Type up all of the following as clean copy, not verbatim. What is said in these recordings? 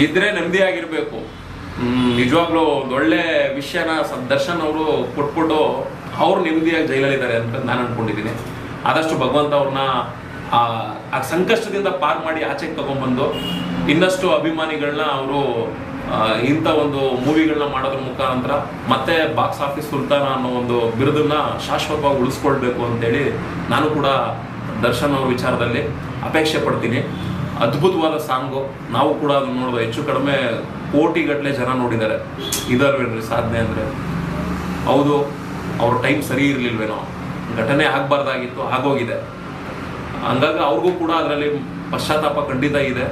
ಇದ್ರೆ ನೆಮ್ಮದಿಯಾಗಿರ್ಬೇಕು. ನಿಜವಾಗ್ಲೂ ಒಂದೊಳ್ಳೆ ವಿಷಯನ ದರ್ಶನ್ ಅವರು ಕೊಟ್ಬಿಟ್ಟು ಅವ್ರು ನೆಮ್ಮದಿಯಾಗಿ ಜೈಲಲ್ಲಿದ್ದಾರೆ ಅಂತ ನಾನು ಅನ್ಕೊಂಡಿದ್ದೀನಿ. ಆದಷ್ಟು ಭಗವಂತ ಅವ್ರನ್ನ ಆ ಸಂಕಷ್ಟದಿಂದ ಪಾರ್ ಮಾಡಿ ಆಚೆಗೆ ತಗೊಂಡ್ಬಂದು ಇನ್ನಷ್ಟು ಅಭಿಮಾನಿಗಳನ್ನ ಅವರು ಇಂಥ ಒಂದು ಮೂವಿಗಳನ್ನ ಮಾಡೋದ್ರ ಮುಖಾಂತರ ಮತ್ತೆ ಬಾಕ್ಸ್ ಆಫೀಸ್ ಸುಲ್ತಾನ ಅನ್ನೋ ಒಂದು ಬಿರುದನ್ನ ಶಾಶ್ವತವಾಗಿ ಉಳಿಸ್ಕೊಳ್ಬೇಕು ಅಂತೇಳಿ ನಾನು ಕೂಡ ದರ್ಶನ್ ಅವ್ರ ವಿಚಾರದಲ್ಲಿ ಅಪೇಕ್ಷೆ ಪಡ್ತೀನಿ. ಅದ್ಭುತವಾದ ಸಾಂಗು, ನಾವು ಕೂಡ ಅದನ್ನ ನೋಡಿದ್ರೆ ಹೆಚ್ಚು ಕಡಿಮೆ ಕೋಟಿಗಟ್ಟಲೆ ಜನ ನೋಡಿದ್ದಾರೆ. ಇದಲ್ವೇನ್ರಿ ಸಾಧನೆ ಅಂದರೆ? ಹೌದು, ಅವ್ರ ಟೈಮ್ ಸರಿ ಇರಲಿಲ್ವೇನೋ, ಘಟನೆ ಆಗಬಾರ್ದಾಗಿತ್ತು, ಆಗೋಗಿದೆ. ಹಂಗಾಗಿ ಅವ್ರಿಗೂ ಕೂಡ ಅದರಲ್ಲಿ ಪಶ್ಚಾತ್ತಾಪ ಖಂಡಿತ ಇದೆ.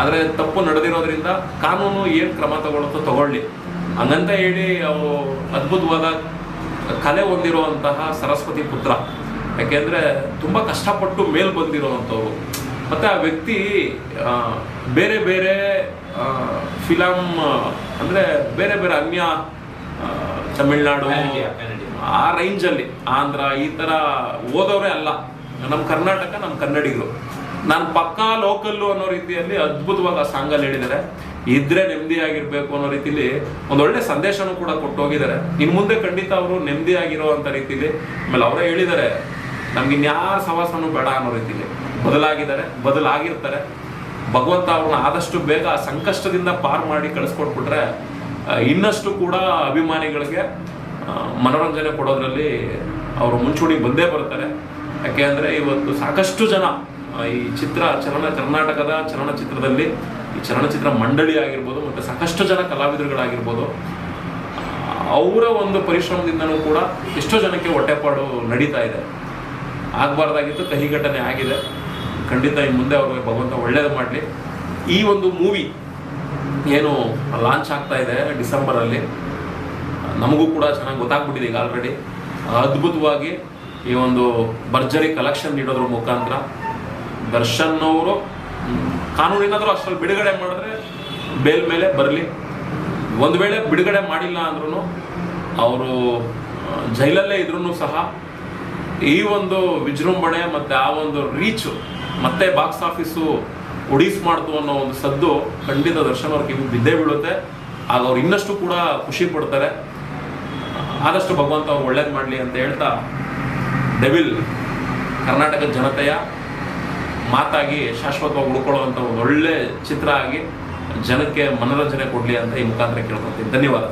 ಆದರೆ ತಪ್ಪು ನಡೆದಿರೋದ್ರಿಂದ ಕಾನೂನು ಏನು ಕ್ರಮ ತಗೊಳ್ಳುತ್ತೋ ತಗೊಳ್ಳಿ. ಹಂಗಂತ ಹೇಳಿ ಅವರು ಅದ್ಭುತವಾದ ಕಲೆ ಹೊಂದಿರುವಂತಹ ಸರಸ್ವತಿ ಪುತ್ರ. ಯಾಕೆಂದರೆ ತುಂಬ ಕಷ್ಟಪಟ್ಟು ಮೇಲ್ ಬಂದಿರೋವಂಥವ್ರು. ಮತ್ತು ಆ ವ್ಯಕ್ತಿ ಬೇರೆ ಬೇರೆ ಫಿಲಮ್ ಅಂದರೆ ಬೇರೆ ಬೇರೆ ಅನ್ಯ ತಮಿಳ್ನಾಡು ಆ ರೇಂಜಲ್ಲಿ, ಆಂಧ್ರ ಈ ಥರ ಓದೋರೇ ಅಲ್ಲ. ನಮ್ಮ ಕರ್ನಾಟಕ, ನಮ್ಮ ಕನ್ನಡಿಗರು. ನಾನು ಪಕ್ಕಾ ಲೋಕಲ್ಲು ಅನ್ನೋ ರೀತಿಯಲ್ಲಿ ಅದ್ಭುತವಾಗಿ ಆ ಸಾಂಗಲ್ಲಿ ಹೇಳಿದ್ದಾರೆ. ಇದ್ರೆ ನೆಮ್ಮದಿಯಾಗಿರ್ಬೇಕು ಅನ್ನೋ ರೀತಿಲಿ ಒಂದೊಳ್ಳೆ ಸಂದೇಶನೂ ಕೂಡ ಕೊಟ್ಟು ಹೋಗಿದ್ದಾರೆ. ಇನ್ನು ಮುಂದೆ ಖಂಡಿತ ಅವರು ನೆಮ್ಮದಿಯಾಗಿರೋವಂಥ ರೀತಿಲಿ, ಆಮೇಲೆ ಅವರೇ ಹೇಳಿದ್ದಾರೆ ನಮ್ಗೆ ಇನ್ಯಾರ ಸವಾಸನೂ ಬೇಡ ಅನ್ನೋ ರೀತಿಲಿ ಬದಲಾಗಿರ್ತಾರೆ. ಭಗವಂತ ಅವ್ರನ್ನ ಆದಷ್ಟು ಬೇಗ ಆ ಸಂಕಷ್ಟದಿಂದ ಪಾರ್ ಮಾಡಿ ಕಳಿಸ್ಕೊಟ್ಬಿಟ್ರೆ ಇನ್ನಷ್ಟು ಕೂಡ ಅಭಿಮಾನಿಗಳಿಗೆ ಮನೋರಂಜನೆ ಕೊಡೋದ್ರಲ್ಲಿ ಅವರು ಮುಂಚೂಣಿಗೆ ಬಂದೇ ಬರ್ತಾರೆ. ಯಾಕೆ ಅಂದರೆ ಇವತ್ತು ಸಾಕಷ್ಟು ಜನ ಈ ಕರ್ನಾಟಕದ ಚಲನಚಿತ್ರದಲ್ಲಿ ಈ ಚಲನಚಿತ್ರ ಮಂಡಳಿ ಆಗಿರ್ಬೋದು ಮತ್ತು ಸಾಕಷ್ಟು ಜನ ಕಲಾವಿದರುಗಳಾಗಿರ್ಬೋದು, ಅವರ ಒಂದು ಪರಿಶ್ರಮದಿಂದನೂ ಕೂಡ ಎಷ್ಟೋ ಜನಕ್ಕೆ ಹೊಟ್ಟೆಪಾಡು ನಡೀತಾ ಇದೆ. ಆಗಬಾರ್ದಾಗಿತ್ತು, ಕಹಿ ಘಟನೆ ಆಗಿದೆ. ಖಂಡಿತ ಇನ್ನು ಮುಂದೆ ಅವ್ರಿಗೆ ಭಗವಂತ ಒಳ್ಳೇದು ಮಾಡಲಿ. ಈ ಒಂದು ಮೂವಿ ಏನು ಲಾಂಚ್ ಆಗ್ತಾ ಇದೆ ಡಿಸೆಂಬರಲ್ಲಿ, ನಮಗೂ ಕೂಡ ಚೆನ್ನಾಗಿ ಗೊತ್ತಾಗ್ಬಿಟ್ಟಿದೆ ಈಗ ಆಲ್ರೆಡಿ. ಅದ್ಭುತವಾಗಿ ಈ ಒಂದು ಭರ್ಜರಿ ಕಲೆಕ್ಷನ್ ನೀಡೋದ್ರ ಮುಖಾಂತರ ದರ್ಶನ್ ಅವರು ಕಾನೂನೇನಾದರೂ ಅಷ್ಟರಲ್ಲಿ ಬಿಡುಗಡೆ ಮಾಡಿದ್ರೆ ಬೇಲ್ ಮೇಲೆ ಬರಲಿ. ಒಂದು ವೇಳೆ ಬಿಡುಗಡೆ ಮಾಡಿಲ್ಲ ಅಂದ್ರೂ ಅವರು ಜೈಲಲ್ಲೇ ಇದ್ರೂ ಸಹ ಈ ಒಂದು ವಿಜೃಂಭಣೆ ಮತ್ತು ಆ ಒಂದು ರೀಚು ಮತ್ತೆ ಬಾಕ್ಸ್ ಆಫೀಸು ಒಡಿಸ್ ಮಾಡ್ತು ಅನ್ನೋ ಒಂದು ಸದ್ದು ಖಂಡಿತ ದರ್ಶನ್ ಅವ್ರಿಗೆ ಬಿದ್ದೇ ಬೀಳುತ್ತೆ. ಆಗ ಅವ್ರು ಇನ್ನಷ್ಟು ಕೂಡ ಖುಷಿ ಪಡ್ತಾರೆ. ಆದಷ್ಟು ಭಗವಂತ ಅವ್ರು ಒಳ್ಳೇದು ಮಾಡಲಿ ಅಂತ ಹೇಳ್ತಾ, ಡೆವಿಲ್ ಕರ್ನಾಟಕದ ಜನತೆಯ ಮಾತಾಗಿ ಶಾಶ್ವತವಾಗಿ ಉಳ್ಕೊಳ್ಳುವಂಥ ಒಂದು ಒಳ್ಳೆ ಚಿತ್ರ ಆಗಿ ಜನಕ್ಕೆ ಮನೋರಂಜನೆ ಕೊಡಲಿ ಅಂತ ಈ ಮುಖಾಂತರ ಕೇಳ್ಕೊಳ್ತೀನಿ. ಧನ್ಯವಾದ.